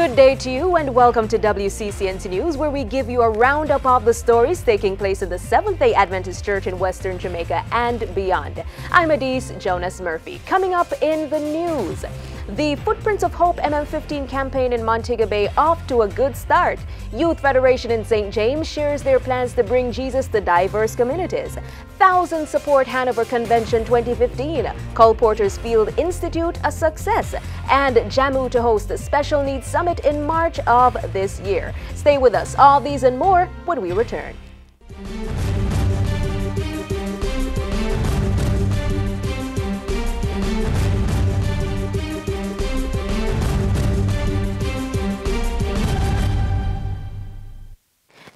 Good day to you and welcome to WCCN News, where we give you a roundup of the stories taking place in the Seventh-day Adventist Church in Western Jamaica and beyond. I'm Adise Jonas Murphy. Coming up in the news, the Footprints of Hope MM15 campaign in Montego Bay off to a good start. Youth Federation in St. James shares their plans to bring Jesus to diverse communities. Thousands support Hanover Convention 2015. Colporteur's Field Institute a success. And JAMU to host a Special Needs Summit in March of this year. Stay with us. All these and more when we return.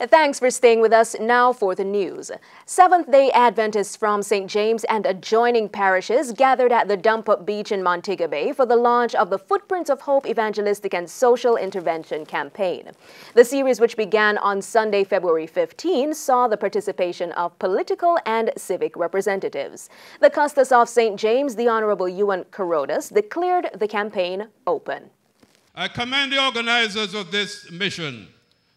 Thanks for staying with us. Now for the news. Seventh-day Adventists from St. James and adjoining parishes gathered at the Dump-Up Beach in Montego Bay for the launch of the Footprints of Hope Evangelistic and Social Intervention campaign. The series, which began on Sunday, February 15, saw the participation of political and civic representatives. The Custos of St. James, the Honorable Ewan Carodas, declared the campaign open. I commend the organizers of this mission,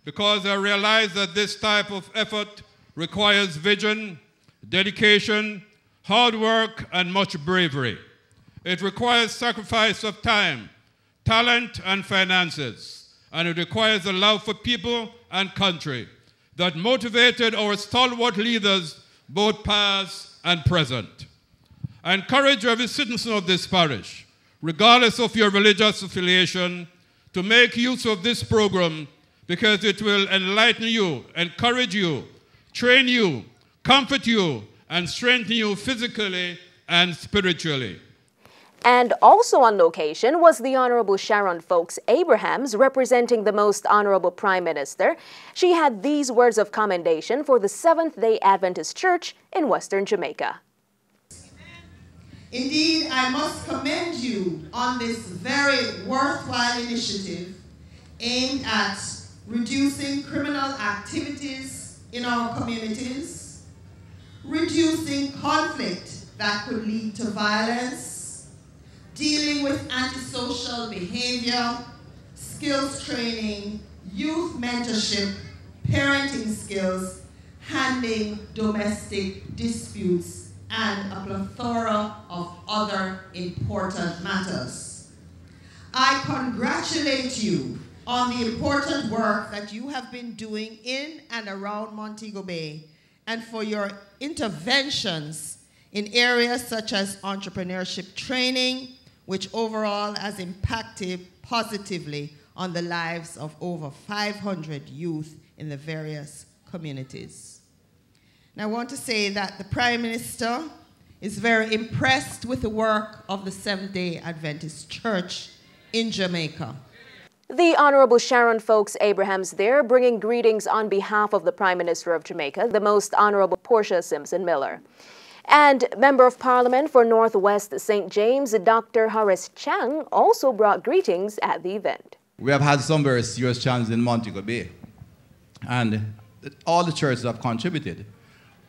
because I realize that this type of effort requires vision, dedication, hard work, and much bravery. It requires sacrifice of time, talent, and finances, and it requires a love for people and country that motivated our stalwart leaders, both past and present. I encourage every citizen of this parish, regardless of your religious affiliation, to make use of this program, because it will enlighten you, encourage you, train you, comfort you, and strengthen you physically and spiritually. And also on location was the Honorable Sharon Folks Abrahams, representing the Most Honorable Prime Minister. She had these words of commendation for the Seventh-day Adventist Church in Western Jamaica. Indeed, I must commend you on this very worthwhile initiative aimed at reducing criminal activities in our communities, reducing conflict that could lead to violence, dealing with antisocial behavior, skills training, youth mentorship, parenting skills, handling domestic disputes, and a plethora of other important matters. I congratulate you on the important work that you have been doing in and around Montego Bay, and for your interventions in areas such as entrepreneurship training, which overall has impacted positively on the lives of over 500 youth in the various communities. Now, I want to say that the Prime Minister is very impressed with the work of the Seventh-day Adventist Church in Jamaica. The Honorable Sharon Folks Abrahams there, bringing greetings on behalf of the Prime Minister of Jamaica, the Most Honorable Portia Simpson Miller. And Member of Parliament for Northwest St. James, Dr. Horace Chang, also brought greetings at the event. We have had some very serious challenges in Montego Bay, and all the churches have contributed,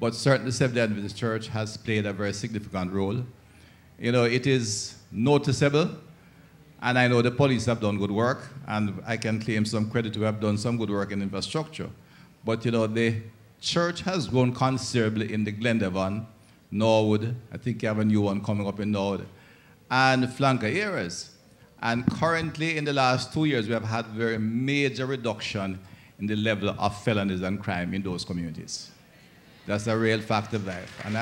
but certainly the Seventh-day Adventist Church has played a very significant role. You know, it is noticeable. And I know the police have done good work, and I can claim some credit to have done some good work in infrastructure. But, you know, the church has grown considerably in the Glendavon, Norwood, I think you have a new one coming up in Norwood, and flanker areas. And currently, in the last 2 years, we have had very major reduction in the level of felonies and crime in those communities. That's a real fact of life. And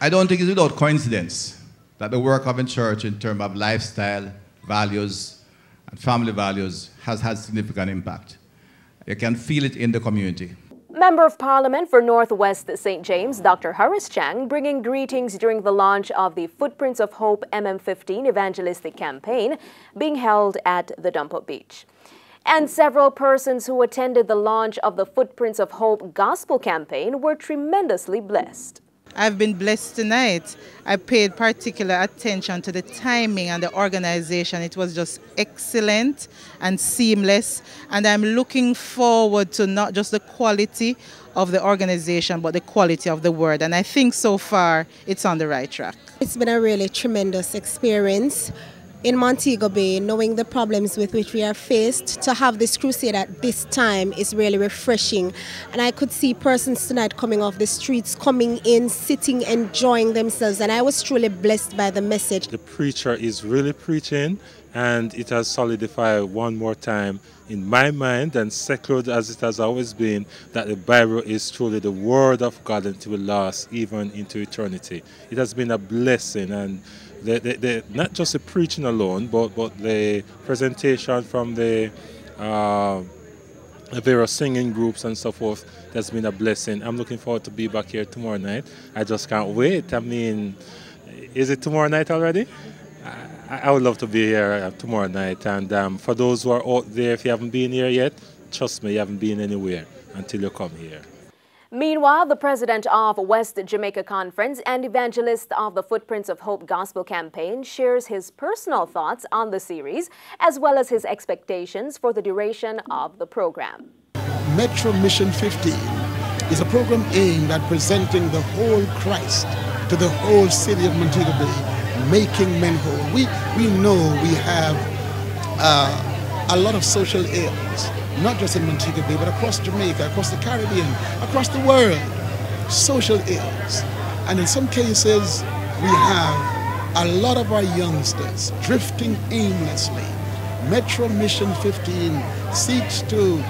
I don't think it's without coincidence that the work of the church in terms of lifestyle, values, and family values has had significant impact. You can feel it in the community. Member of Parliament for Northwest St. James, Dr. Horace Chang, bringing greetings during the launch of the Footprints of Hope MM15 evangelistic campaign being held at the Dump-Up Beach. And several persons who attended the launch of the Footprints of Hope gospel campaign were tremendously blessed. I've been blessed tonight. I paid particular attention to the timing and the organization. It was just excellent and seamless. And I'm looking forward to not just the quality of the organization, but the quality of the word. And I think so far it's on the right track. It's been a really tremendous experience in Montego Bay, knowing the problems with which we are faced, to have this crusade at this time is really refreshing. And I could see persons tonight coming off the streets, coming in, sitting, enjoying themselves. And I was truly blessed by the message. The preacher is really preaching, and it has solidified one more time in my mind, and second as it has always been, that the Bible is truly the Word of God and it will last even into eternity. It has been a blessing, and not just the preaching alone, but the presentation from the various singing groups and so forth, that's been a blessing. I'm looking forward to be back here tomorrow night. I just can't wait. I mean, is it tomorrow night already? I would love to be here tomorrow night. And for those who are out there, if you haven't been here yet, trust me, you haven't been anywhere until you come here. Meanwhile, the president of West Jamaica Conference and evangelist of the Footprints of Hope Gospel Campaign shares his personal thoughts on the series, as well as his expectations for the duration of the program. Metro Mission 15 is a program aimed at presenting the whole Christ to the whole city of Montego Bay, making men whole. We know we have a lot of social ills, not just in Montego Bay, but across Jamaica, across the Caribbean, across the world, social ills. And in some cases, we have a lot of our youngsters drifting aimlessly. Metro Mission 15 seeks to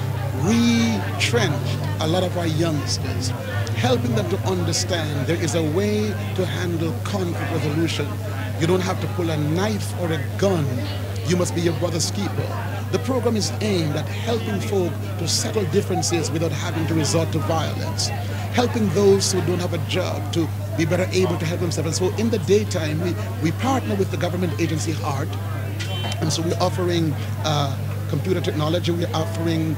retrench a lot of our youngsters, helping them to understand there is a way to handle conflict resolution. You don't have to pull a knife or a gun. You must be your brother's keeper. The program is aimed at helping folk to settle differences without having to resort to violence, helping those who don't have a job to be better able to help themselves. And so in the daytime, we partner with the government agency HEART, and so we're offering computer technology, we're offering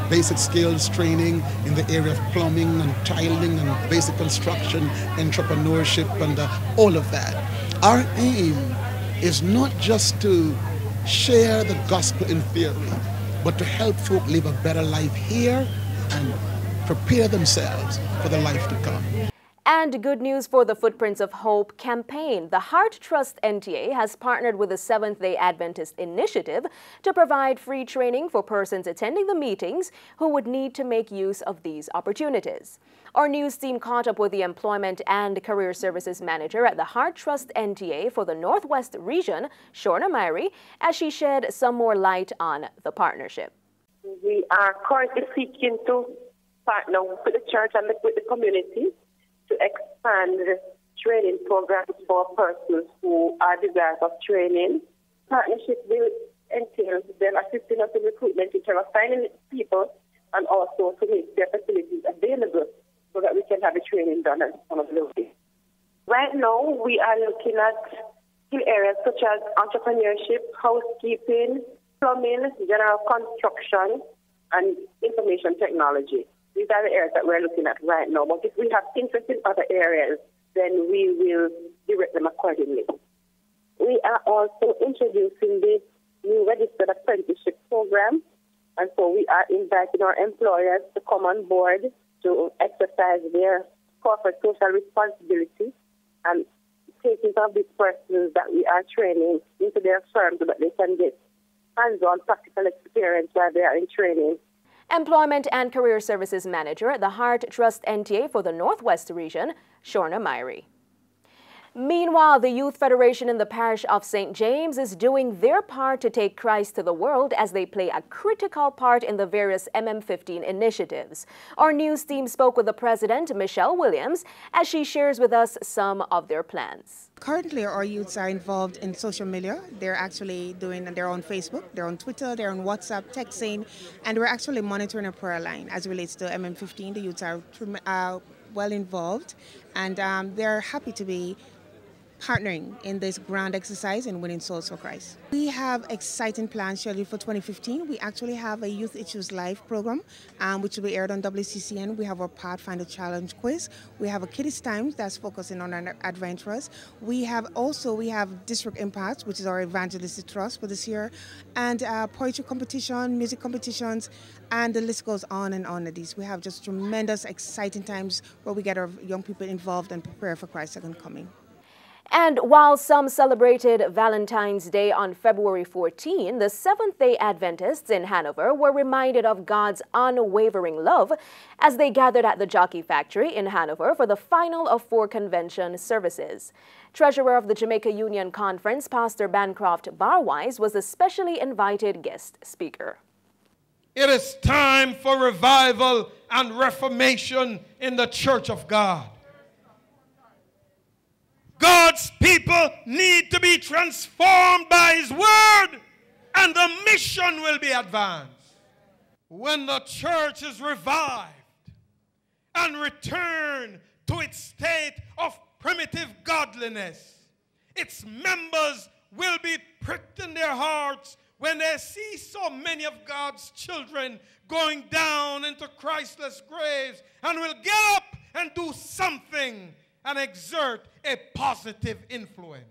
basic skills training in the area of plumbing and tiling and basic construction, entrepreneurship, and all of that. Our aim is not just to share the gospel in theory, but to help folk live a better life here and prepare themselves for the life to come. And good news for the Footprints of Hope campaign. The Heart Trust NTA has partnered with the Seventh-day Adventist Initiative to provide free training for persons attending the meetings who would need to make use of these opportunities. Our news team caught up with the Employment and Career Services Manager at the Heart Trust NTA for the Northwest region, Shorna Myrie, as she shed some more light on the partnership. We are currently seeking to partner with the church and with the community to expand the training programs for persons who are desirous of training. Partnership will entail them assisting us in recruitment in terms of finding people and also to make their facilities available so that we can have the training done at some of the ways. Right now, we are looking at skill areas such as entrepreneurship, housekeeping, plumbing, general construction, and information technology. These are the areas that we're looking at right now. But if we have interest in other areas, then we will direct them accordingly. We are also introducing the new registered apprenticeship program. And so we are inviting our employers to come on board to exercise their corporate social responsibility and taking some of these persons that we are training into their firm so that they can get hands-on practical experience while they are in training. Employment and Career Services Manager at the Heart Trust NTA for the Northwest region, Shorna Myrie. Meanwhile, the Youth Federation in the parish of St. James is doing their part to take Christ to the world as they play a critical part in the various MM15 initiatives. Our news team spoke with the president, Michelle Williams, as she shares with us some of their plans. Currently, our youths are involved in social media. They're actually doing their own Facebook, they're on Twitter, they're on WhatsApp, texting, and we're actually monitoring a prayer line as it relates to MM15. The youths are well involved, and they're happy to be partnering in this grand exercise in winning souls for Christ. We have exciting plans scheduled for 2015. We actually have a Youth Issues Live program, which will be aired on WCCN. We have our Pathfinder Challenge quiz. We have a Kiddies Times that's focusing on our adventurers. We have District Impact, which is our evangelistic trust for this year, and poetry competition, music competitions, and the list goes on and on. We have just tremendous, exciting times where we get our young people involved and prepare for Christ's second coming. And while some celebrated Valentine's Day on February 14, the Seventh-day Adventists in Hanover were reminded of God's unwavering love as they gathered at the Jockey Factory in Hanover for the final of 4 convention services. Treasurer of the Jamaica Union Conference, Pastor Bancroft Barwise, was a specially invited guest speaker. It is time for revival and reformation in the Church of God. God's people need to be transformed by His Word, and the mission will be advanced. When the church is revived and returned to its state of primitive godliness, its members will be pricked in their hearts when they see so many of God's children going down into Christless graves, and will get up and do something and exert a positive influence.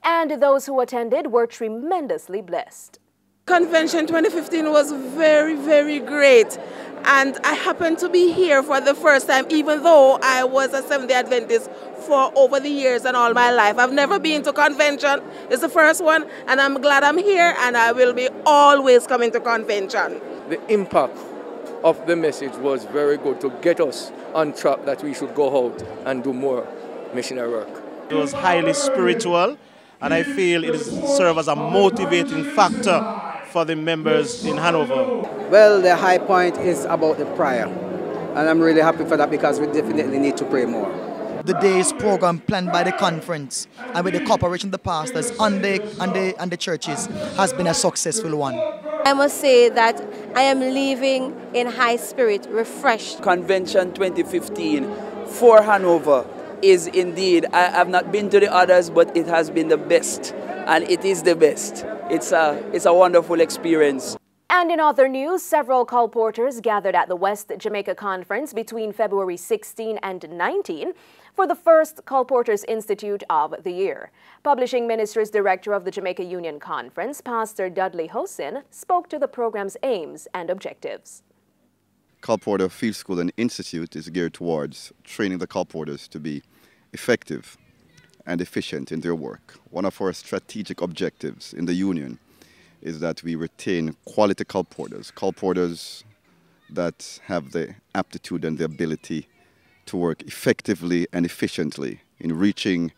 And those who attended were tremendously blessed. Convention 2015 was very, very great. And I happened to be here for the first time, even though I was a Seventh-day Adventist for over the years and all my life. I've never been to convention. It's the first one, and I'm glad I'm here, and I will be always coming to convention. The impact of the message was very good to get us on track that we should go out and do more missionary work. It was highly spiritual, and I feel it served as a motivating factor for the members in Hanover. Well, the high point is about the prayer, and I'm really happy for that because we definitely need to pray more. The day's program planned by the conference and with the cooperation of the pastors and the churches has been a successful one. I must say that I am leaving in high spirit, refreshed. Convention 2015 for Hanover is indeed, I have not been to the others, but it has been the best, and it is the best. It's a wonderful experience. And in other news, several colporteurs gathered at the West Jamaica Conference between February 16 and 19 for the first Colporteurs Institute of the Year. Publishing Ministries Director of the Jamaica Union Conference, Pastor Dudley Hosin, spoke to the program's aims and objectives. Colporteur Field School and Institute is geared towards training the colporteurs to be effective and efficient in their work. One of our strategic objectives in the union is that we retain quality colporteurs that have the aptitude and the ability to work effectively and efficiently in reaching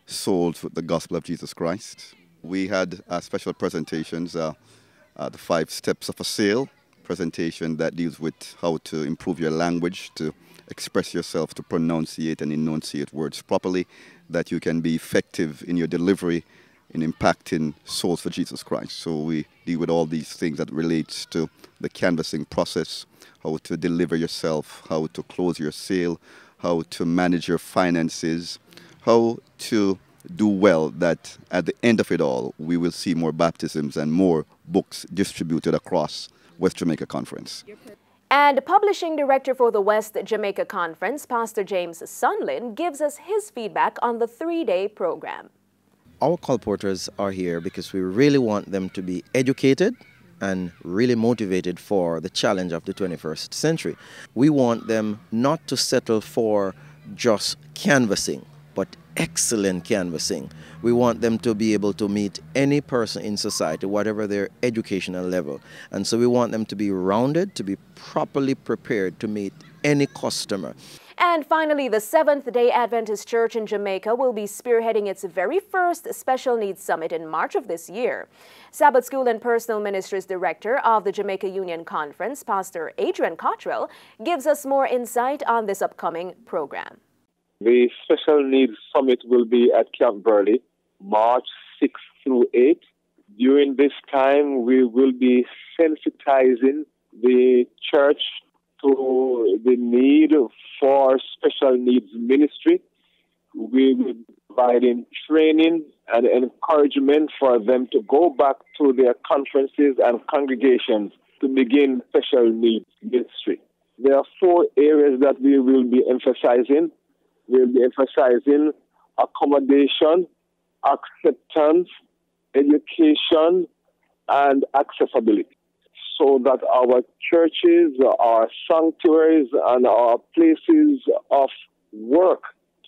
souls with the gospel of Jesus Christ. We had special presentations, the 5 steps of a sale presentation that deals with how to improve your language, to express yourself, to pronunciate and enunciate words properly, that you can be effective in your delivery in impacting souls for Jesus Christ. So we deal with all these things that relates to the canvassing process, how to deliver yourself, how to close your sale, how to manage your finances, how to do well, that at the end of it all, we will see more baptisms and more books distributed across West Jamaica Conference. And Publishing Director for the West Jamaica Conference, Pastor James Sunlin, gives us his feedback on the 3-day program. Our colporteurs are here because we really want them to be educated and really motivated for the challenge of the 21st century. We want them not to settle for just canvassing, but excellent canvassing. We want them to be able to meet any person in society, whatever their educational level. And so we want them to be rounded, to be properly prepared to meet any customer. And finally, the Seventh-day Adventist Church in Jamaica will be spearheading its very first Special Needs Summit in March of this year. Sabbath School and Personal Ministries Director of the Jamaica Union Conference, Pastor Adrian Cottrell, gives us more insight on this upcoming program. The Special Needs Summit will be at Camp Burley, March 6 through 8. During this time, we will be sensitizing the church to the need for special needs ministry. We will be providing training and encouragement for them to go back to their conferences and congregations to begin special needs ministry. There are 4 areas that we will be emphasizing. We'll be emphasizing accommodation, acceptance, education, and accessibility, so that our churches, our sanctuaries, and our places of work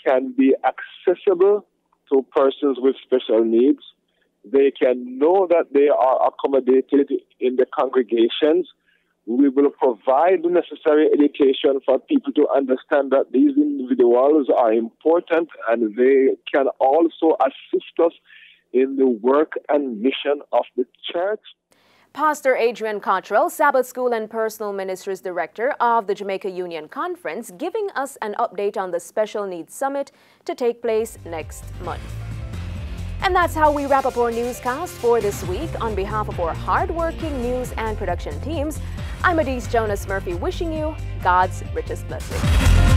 can be accessible to persons with special needs. They can know that they are accommodated in the congregations. We will provide the necessary education for people to understand that these individuals are important and they can also assist us in the work and mission of the church. Pastor Adrian Cottrell, Sabbath School and Personal Ministries Director of the Jamaica Union Conference, giving us an update on the Special Needs Summit to take place next month. And that's how we wrap up our newscast for this week. On behalf of our hard-working news and production teams, I'm Adise Jonas Murphy wishing you God's richest blessing.